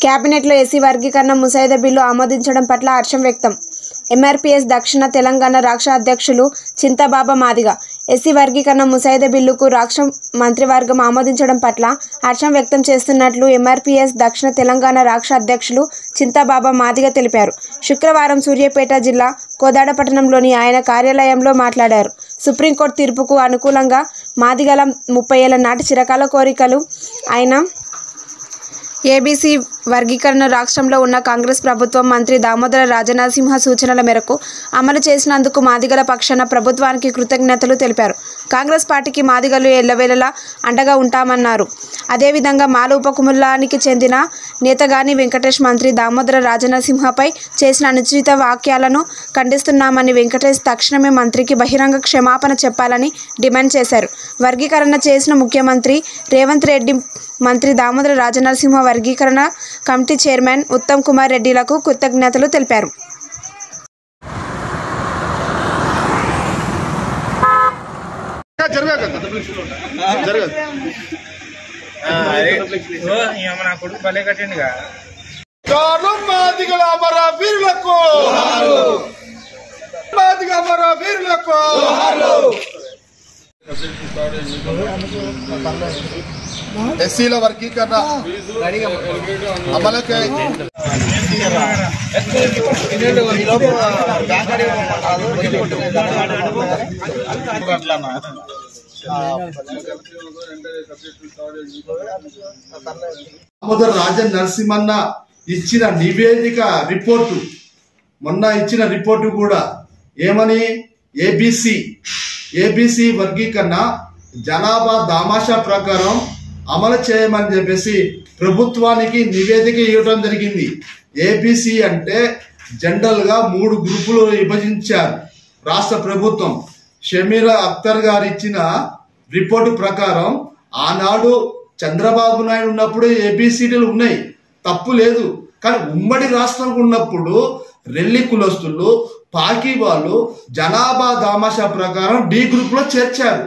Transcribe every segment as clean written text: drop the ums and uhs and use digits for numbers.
కేబినెట్లో ఎస్సీ వర్గీకరణ ముసాయిదా బిల్లు ఆమోదించడం పట్ల హర్షం వ్యక్తం. ఎంఆర్పీఎస్ దక్షిణ తెలంగాణ రాష్ట్ర అధ్యక్షులు చింతబాబా మాదిగ ఎస్సీ వర్గీకరణ ముసాయిదా బిల్లుకు రాష్ట్ర మంత్రివర్గం ఆమోదించడం పట్ల హర్షం వ్యక్తం చేస్తున్నట్లు ఎంఆర్పీఎస్ దక్షిణ తెలంగాణ రాష్ట్ర అధ్యక్షులు చింతబాబా మాదిగ తెలిపారు. శుక్రవారం సూర్యాపేట జిల్లా కోదాడ పట్టణంలోని ఆయన కార్యాలయంలో మాట్లాడారు. సుప్రీంకోర్టు తీర్పుకు అనుకూలంగా మాదిగల 30 ఏళ్ల నాటి చిరకాల కోరికలు ఆయన ఏబీసీ వర్గీకరణ రాష్ట్రంలో ఉన్న కాంగ్రెస్ ప్రభుత్వం మంత్రి దామోదర రాజనరసింహ సూచనల మేరకు అమలు చేసినందుకు మాదిగల పక్షాన ప్రభుత్వానికి కృతజ్ఞతలు తెలిపారు. కాంగ్రెస్ పార్టీకి మాదిగలు ఎల్లవేళలా అండగా ఉంటామన్నారు. అదేవిధంగా మాల ఉపకులానికి చెందిన నేతగాని వెంకటేష్ మంత్రి దామోదర రాజనరసింహపై చేసిన అనుచిత వ్యాఖ్యలను ఖండిస్తున్నామని వెంకటేష్ తక్షణమే మంత్రికి బహిరంగ క్షమాపణ చెప్పాలని డిమాండ్ చేశారు. వర్గీకరణ చేసిన ముఖ్యమంత్రి రేవంత్ రెడ్డి, మంత్రి దామోదర రాజనరసింహ వర్గీకరణ కమిటీ చైర్మన్ ఉత్తమ్ కుమార్ రెడ్డిలకు కృతజ్ఞతలు తెలిపారు. ఎస్సీల వర్గీకరణ అమలుకై దామోదర రాజన్ నరసింహన్న ఇచ్చిన నివేదిక రిపోర్టు, మొన్న ఇచ్చిన రిపోర్టు కూడా ఏమని ఏబీసీ వర్గీకరణ జనాభా దామాషా ప్రకారం అమలు చేయమని చెప్పేసి ప్రభుత్వానికి నివేదిక ఇవ్వడం జరిగింది. ఏబీసీ అంటే జనరల్ గా 3 గ్రూపులు విభజించారు రాష్ట్ర ప్రభుత్వం. షమీరా అఖ్తర్ గారు ఇచ్చిన రిపోర్టు ప్రకారం ఆనాడు చంద్రబాబు నాయుడు ఉన్నప్పుడు ఏబీసీలు ఉన్నాయి, తప్పు లేదు. కానీ ఉమ్మడి రాష్ట్రం ఉన్నప్పుడు రెల్లి కులస్తులు, పాకి వాళ్ళు జనాభా దామాషా ప్రకారం డి గ్రూప్ లో చేర్చారు.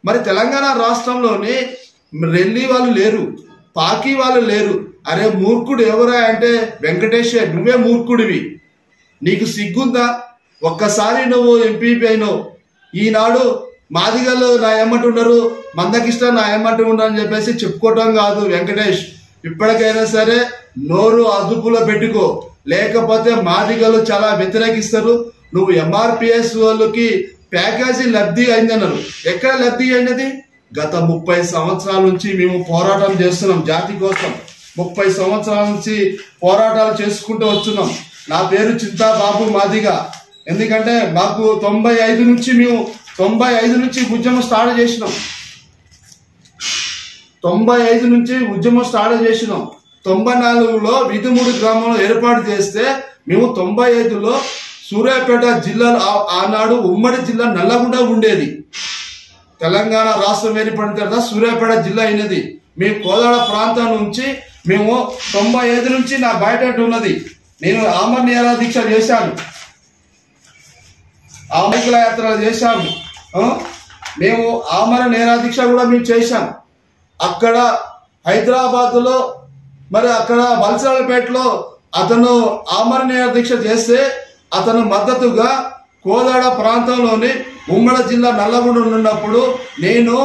మరి తెలంగాణ రాష్ట్రంలోని రెల్లి వాళ్ళు లేరు, పాకి వాళ్ళు లేరు. అరే మూర్ఖుడు ఎవరా అంటే వెంకటేష్, నువ్వే మూర్ఖుడివి. నీకు సిగ్గుందా? ఒక్కసారి నువ్వు ఎంపీపీ అయినావు. ఈనాడు మాదిగలు నా ఏమంటున్నారు, మందకిష్ట నా ఏమంటున్నారు అని చెప్పేసి చెప్పుకోవటం కాదు వెంకటేష్. ఇప్పటికైనా సరే నోరు అదుపులో పెట్టుకో, లేకపోతే మాదిగలు చాలా వ్యతిరేకిస్తారు. నువ్వు ఎంఆర్పిఎస్ వాళ్ళకి ప్యాకేజీ లబ్ధి అయిందన్నారు. ఎక్కడ లబ్ధి అయినది? గత 30 సంవత్సరాల నుంచి మేము పోరాటం చేస్తున్నాం జాతి కోసం. 30 సంవత్సరాల నుంచి పోరాటాలు చేసుకుంటూ వస్తున్నాం. నా పేరు చింతబాబు మాదిగ. ఎందుకంటే మాకు 95 నుంచి ఉద్యమం స్టార్ట్ చేసినాం. 95 నుంచి ఉద్యమం స్టార్ట్ చేసినాం. 94లో విధుమూడు గ్రామంలో ఏర్పాటు చేస్తే మేము 95లో సూర్యాపేట జిల్లాలో ఆనాడు ఉమ్మడి జిల్లా నల్లగొండ ఉండేది. తెలంగాణ రాష్ట్రం ఏర్పడిన తర్వాత సూర్యాపేట జిల్లా అయినది. మేము కోదాడ ప్రాంతం నుంచి మేము 95 నుంచి నా బయట ఉన్నది. నేను ఆమరణ నిరాహార దీక్ష చేశాను, ఆమరణ యాత్రలు చేశాము. మేము ఆమరణ నిరాహార దీక్ష కూడా మేము చేశాం. అక్కడ హైదరాబాద్లో, మరి అక్కడ వలసరాలపేటలో అతను ఆమరణ నిరాహార దీక్ష చేస్తే అతను మద్దతుగా కోదాడ ప్రాంతంలోని ఉమ్మడి జిల్లా నల్లగొండ ఉన్నప్పుడు నేను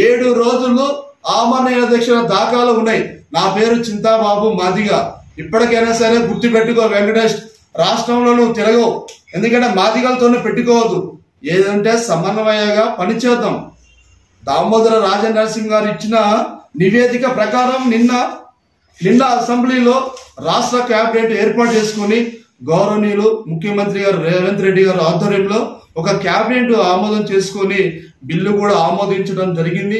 7 రోజులు ఆమరణ నిరాహార దీక్ష దాఖలు ఉన్నాయి. నా పేరు చింతబాబు మాదిగ. ఇప్పటికైనా సరే గుర్తు పెట్టుకో వెంకటేష్, రాష్ట్రంలో నువ్వు తిరగవు. ఎందుకంటే మాదిగలతోనే పెట్టుకోవద్దు. ఏదంటే సమన్వయంగా పనిచేద్దాం. దామోదర రాజనరసింహ గారు ఇచ్చిన నివేదిక ప్రకారం నిన్న అసెంబ్లీలో రాష్ట్ర కేబినెట్ ఏర్పాటు చేసుకుని గౌరవనీయులు ముఖ్యమంత్రి గారు రేవంత్ రెడ్డి గారు ఆధ్వర్యంలో ఒక కేబినెట్ ఆమోదం చేసుకుని బిల్లు కూడా ఆమోదించడం జరిగింది.